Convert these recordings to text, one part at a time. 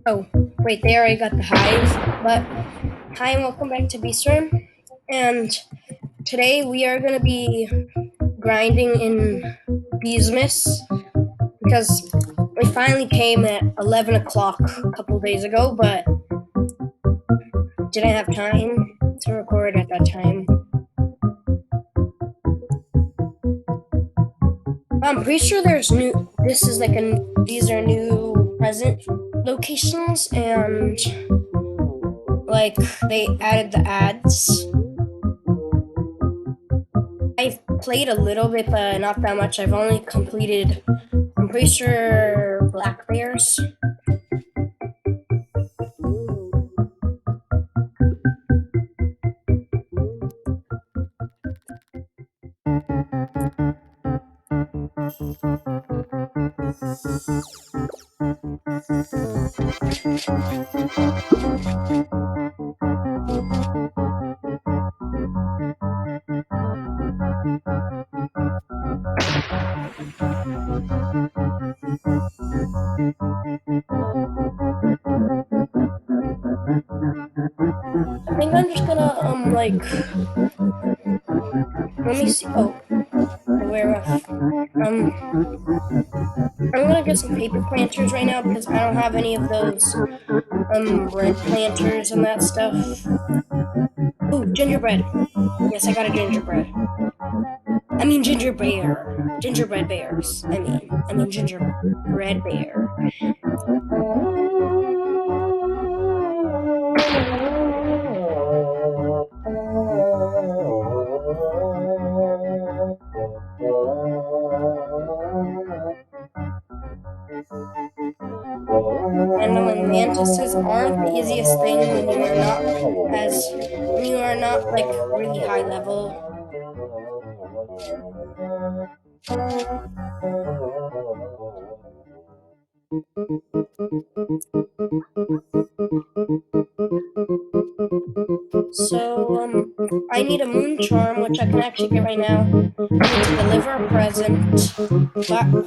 Oh, wait, they already got the hive. But hi and welcome back to Beesmas. And today we are going to be grinding in Beesmas because we finally came at 11 o'clock a couple days ago, but didn't have time to record at that time. I'm pretty sure there's new. This is like these are new present locations, and like they added the ads. I've played a little bit, but not that much. I've only completed, I'm pretty sure, Black Bears. I think I'm just gonna, let me see. Oh, aware of. I'm gonna get some paper planters right now because I don't have any of those, red planters and that stuff. Ooh, gingerbread. Yes, I got a gingerbread. I mean ginger bear. Gingerbread bears. I mean gingerbread bear. Handling mantises aren't the easiest thing when you are not like really high level. So I need a moon charm, which I can actually get right now. I need to deliver a present,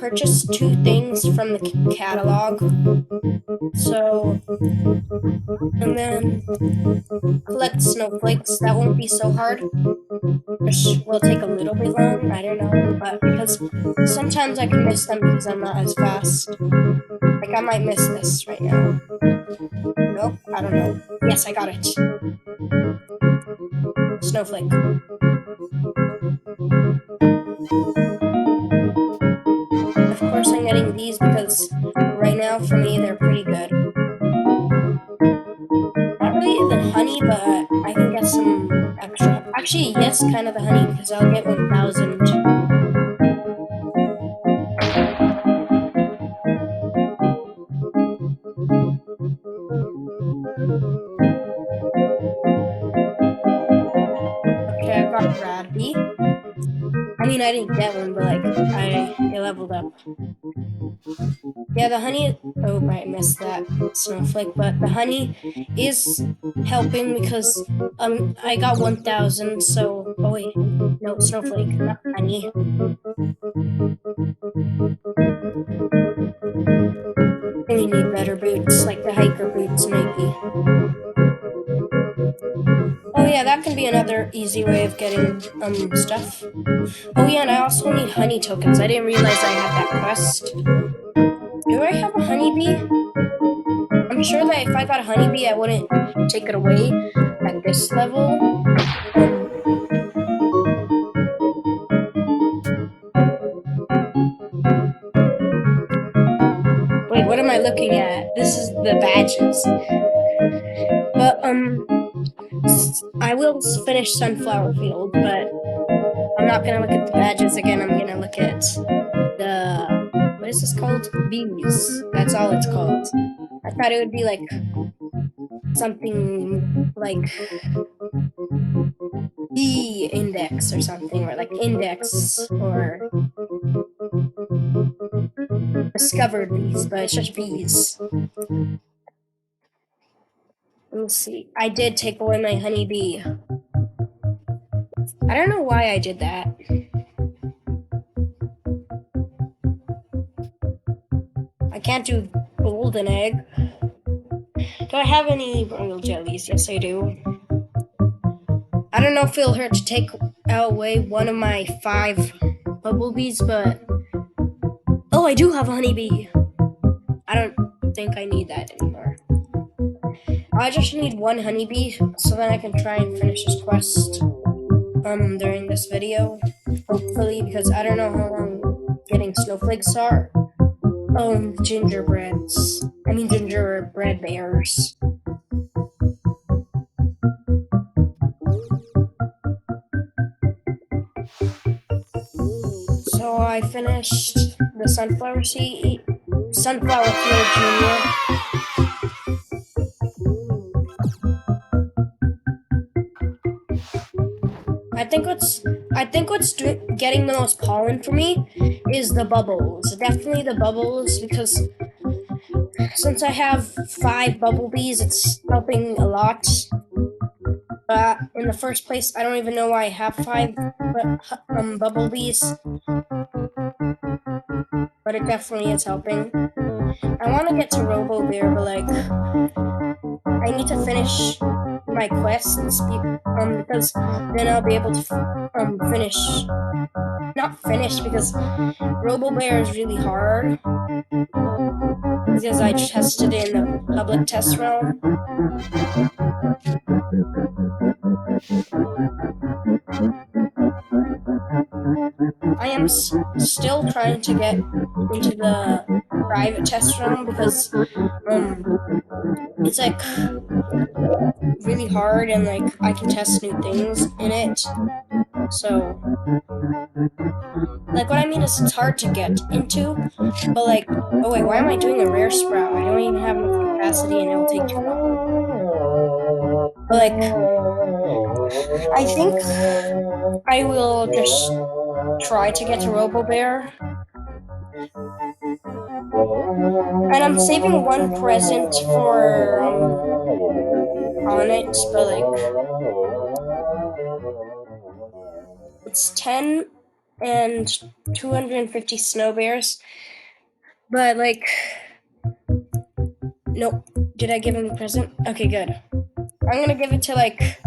purchase two things from the catalog. So, and then collect snowflakes. That won't be so hard. Which will take a little bit long. I don't know, but because sometimes I can miss them because I'm not as fast. Like I might miss this right now. Nope, I don't know. Yes, I got it. Snowflake. Of course I'm getting these because right now for me they're pretty good. Not really the honey, but I can get some extra. Actually, yes, kind of the honey because I'll get 1,000. Okay, I got Radby. I mean, I didn't get one, but like, it leveled up. Yeah, the honey. Oh, I missed that snowflake, but the honey is helping because I got 1,000. So, oh wait, no snowflake, not honey. We need better boots, like the hiker boots, maybe. Oh yeah, that can be another easy way of getting stuff. Oh yeah, and I also need honey tokens. I didn't realize I had that quest. Do I have a honeybee? I'm sure that if I got a honeybee, I wouldn't take it away at this level. Wait, what am I looking at? This is the badges. But I will finish Sunflower Field, but I'm not gonna look at the badges again. I'm gonna look at the what is this called? Bees. That's all it's called. I thought it would be like something like bee index or something, or like index or discovered bees, but it's just bees. Let's see. I did take away my honeybee. I don't know why I did that. I can't do golden egg. Do I have any royal jellies? Yes, I do. I don't know if it'll hurt to take away one of my 5 bumblebees, but... Oh, I do have a honeybee. I don't think I need that anymore. I just need 1 honeybee, so then I can try and finish this quest during this video. Hopefully, because I don't know how long getting snowflakes are. Gingerbreads. I mean gingerbread bears. So I finished the sunflower field junior. I think what's getting the most pollen for me is the bubbles. Definitely the bubbles, because since I have 5 bumblebees, it's helping a lot. But in the first place, I don't even know why I have 5 bumblebees. But it definitely is helping. I want to get to Robo Bear, but like, I need to finish my quests because then I'll be able to finish. Not finish, because Robo Bear is really hard, because I tested it in the public test realm. I am still trying to get into the private test realm, because it's like really hard, and like I can test new things in it. So like, what I mean is it's hard to get into, but like, oh wait, why am I doing a rare sprout? I don't even have enough capacity and it'll take too long. But like, I think I will just try to get to Robo Bear. And I'm saving 1 present for on it, but like, it's 10 and 250 snow bears. But like, nope. Did I give him a present? Okay, good. I'm gonna give it to like,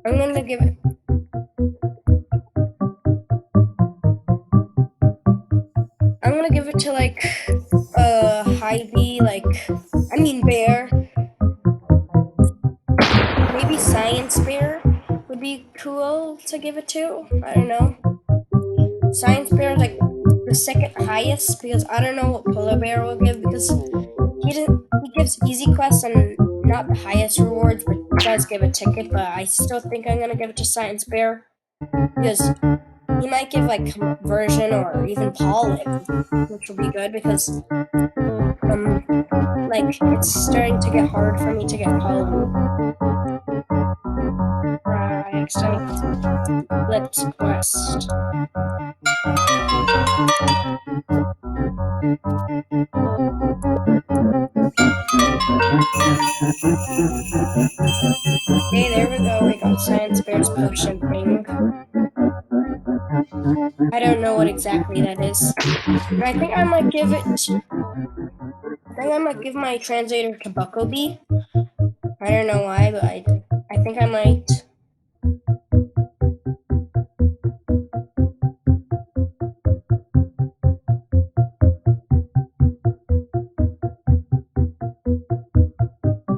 I'm gonna give it to like Hy-Vee, like, I mean bear. Maybe Science Bear would be cool to give it to. I don't know. Science Bear is like the second highest, because I don't know what Polar Bear will give, because he gives easy quests and not the highest rewards, but does give a ticket. But I still think I'm gonna give it to Science Bear, because he might give like conversion or even pollen, which will be good, because like, it's starting to get hard for me to get pollen. I accidentally clicked quest. Okay, there we go. We got Science Bear's potion thing. I don't know what exactly that is. And I think I might give my translator to Bucklebee. I don't know why, but I think I might.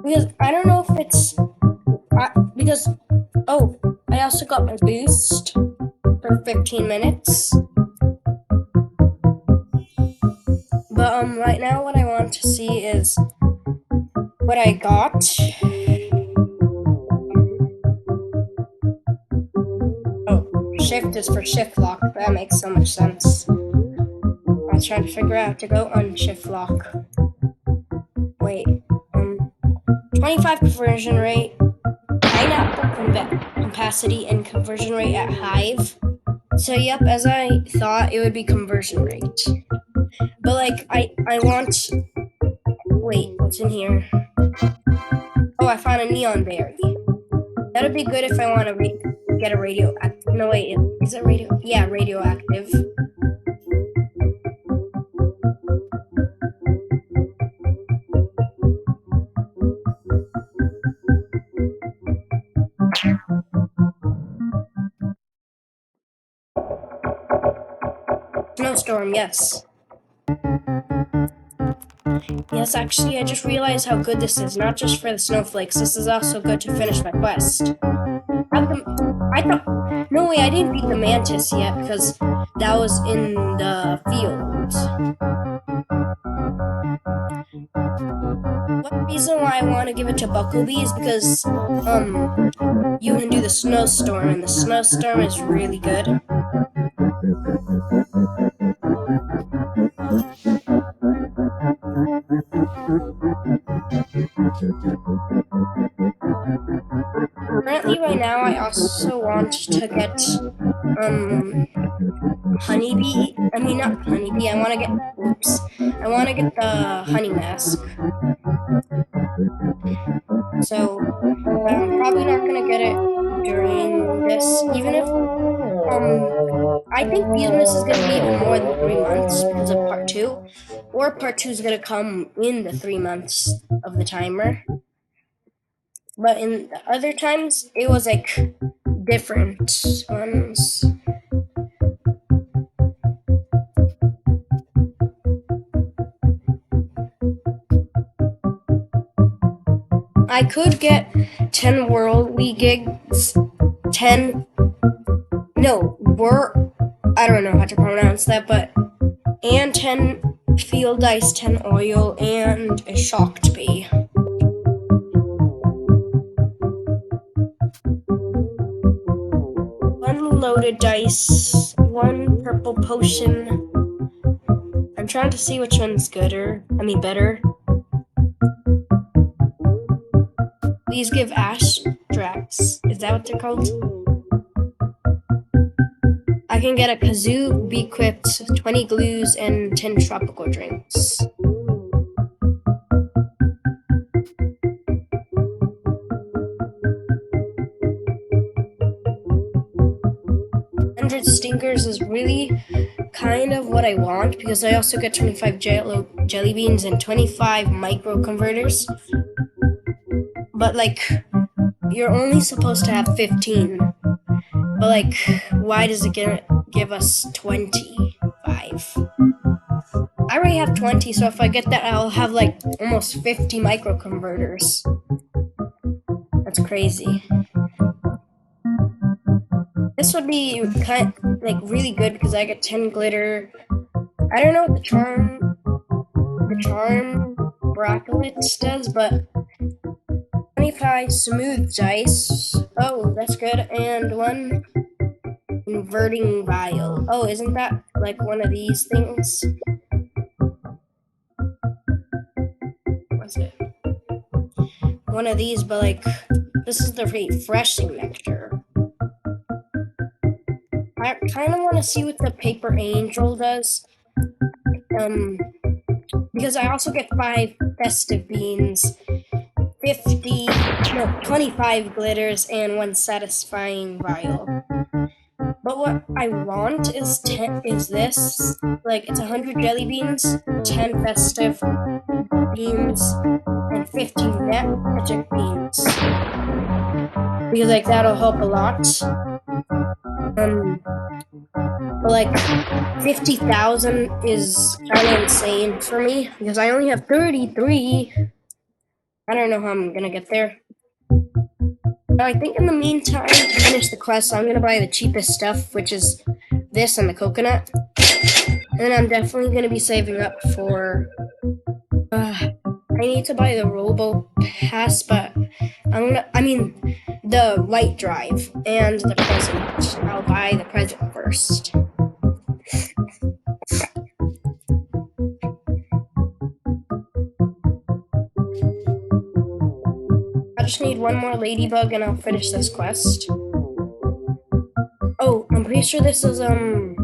Because I don't know if it's because I also got my boost for 15 minutes. But right now what I want to see is what I got. Oh, shift is for shift lock. That makes so much sense. I was trying to figure out how to go on shift lock. Wait, 25 conversion rate, pineapple capacity, and conversion rate at Hive. So yep, as I thought, it would be conversion rate. But like, I want. Wait, what's in here? Oh, I found a neon berry. That'd be good if I want to get a radioactive. No wait, is it radio? Yeah, radioactive. Snowstorm, yes. Yes, actually, I just realized how good this is. Not just for the snowflakes, this is also good to finish my quest. I thought. No way, I didn't beat the mantis yet because that was in the field. One reason why I want to give it to Bucklebee is because, you can do the snowstorm, and the snowstorm is really good. Currently, right now, I also want to get, um, honeybee. I mean, not honeybee. I want to get. Oops. I want to get the honey mask. So, I'm probably not gonna get it during this. Even if, um, I think Beesmas is gonna be even more than 3 months because of part two, or part two is gonna come in the 3 months of the timer. But in the other times, it was like different ones. I could get 10 worldly gigs, 10. No, I don't know how to pronounce that, but. And 10 field dice, 10 oil, and a shocked bee. One loaded dice, one purple potion. I'm trying to see which one's better. These give Astrax. Is that what they're called? I can get a kazoo, be equipped, 20 glues, and 10 tropical drinks. Stinkers is really kind of what I want because I also get 25 jelly beans and 25 micro converters. But like, you're only supposed to have 15. But like, why does it give us 25? I already have 20, so if I get that, I'll have like almost 50 micro converters. That's crazy. This would be really good because I get 10 glitter. I don't know what the charm bracelet does, but 25 smooth dice. Oh, that's good. And one inverting vial. Oh, isn't that like one of these things? What's it? One of these, but like, this is the refreshing nectar. I kind of want to see what the paper angel does. Because I also get 5 festive beans, 25 glitters, and 1 satisfying vial. But what I want is this. Like, it's 100 jelly beans, 10 festive beans, and 15 magic beans. Because, like, that'll help a lot. But, like, 50,000 is kind of insane for me. Because I only have 33. I don't know how I'm gonna get there. I think in the meantime, to finish the quest, I'm gonna buy the cheapest stuff, which is this and the coconut. And then I'm definitely gonna be saving up for. I need to buy the Robo Pass, but the light drive and the present. I'll buy the present first. I just need one more ladybug and I'll finish this quest. Oh, I'm pretty sure this is Oh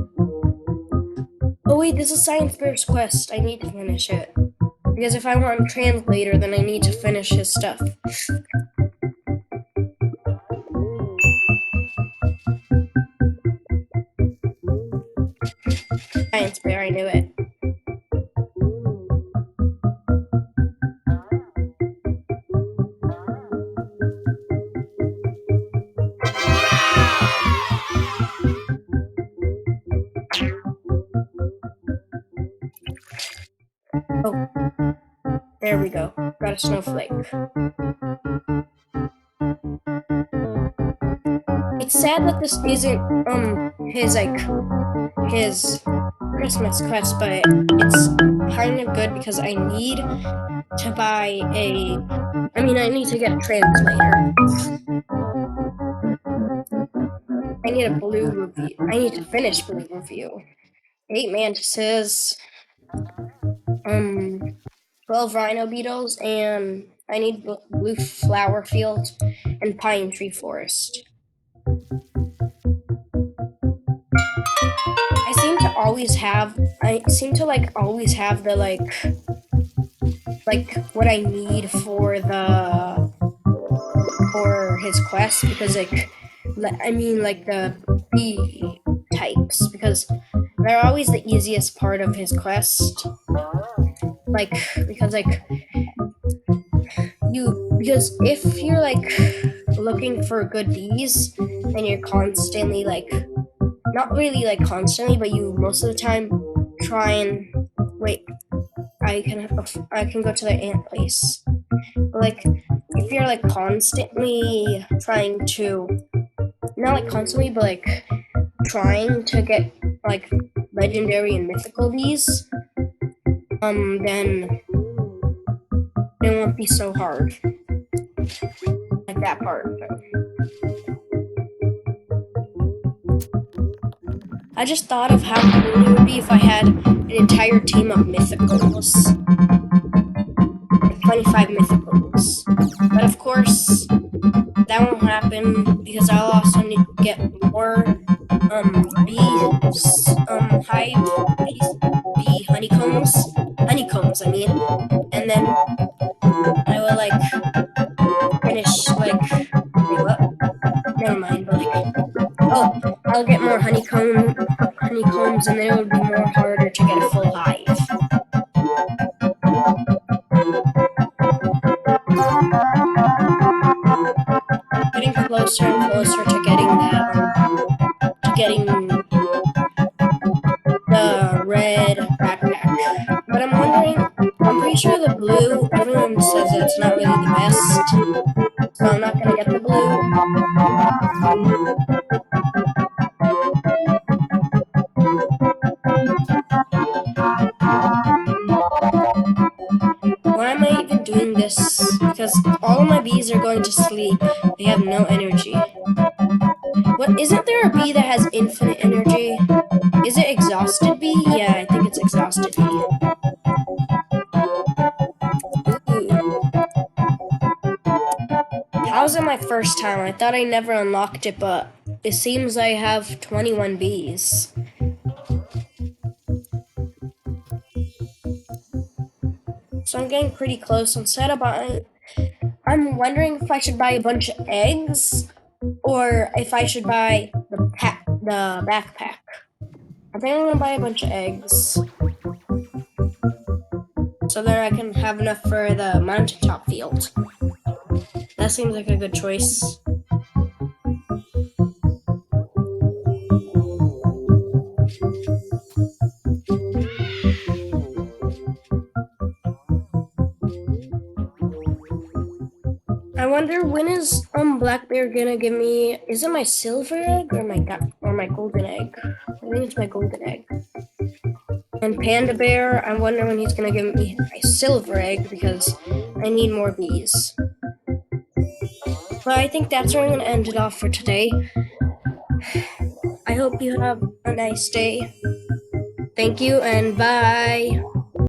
wait, this is Science Fair's quest. I need to finish it. Because if I want a translator, then I need to finish his stuff. Science Fair, I knew it. Oh, there we go. Got a snowflake. It's sad that this isn't his Christmas quest, but it's kind of good because I need to buy a. I need to get a translator. I need a blue review. I need to finish blue review. 8 mantises, 12 rhino beetles, and I need blue flower field and pine tree forest. I seem to like always have the like what I need for his quest because like the bee types because they're always the easiest part of his quest. Like because like because if you're like looking for good bees and you're constantly like not really like constantly, but you most of the time try and wait. I can go to the ant place. But like if you're like constantly trying to not like constantly, but like trying to get like legendary and mythical bees, then it won't be so hard. Like that part. I just thought of how cool it would be if I had an entire team of mythicals. Like 25 mythicals. But of course, that won't happen because I'll also need to get more bees, bee honeycombs. Honeycombs, I mean. And then I will like finish like wait what? Never mind, but like I'll get more honeycombs and then it would be more harder to get a full hive. Getting closer and closer to getting to getting the red backpack. But I'm pretty sure the blue, everyone says that it's not really the best. So I'm not gonna get the blue. Why am I even doing this? Because all of my bees are going to sleep. They have no energy. What, isn't there a bee that has infinite energy? Is it exhausted bee? Yeah, I think it's exhausted bee. Ooh. How's it my first time? I thought I never unlocked it, but it seems I have 21 bees. So I'm getting pretty close. I'm wondering if I should buy a bunch of eggs or if I should buy the backpack. I think I'm gonna buy a bunch of eggs so that I can have enough for the mountaintop field. That seems like a good choice. I wonder when is Black Bear gonna give me? Is it my silver egg or my golden egg? I think it's my golden egg. And Panda Bear, I wonder when he's gonna give me my silver egg because I need more bees. But I think that's where I'm gonna end it off for today. I hope you have a nice day. Thank you and bye.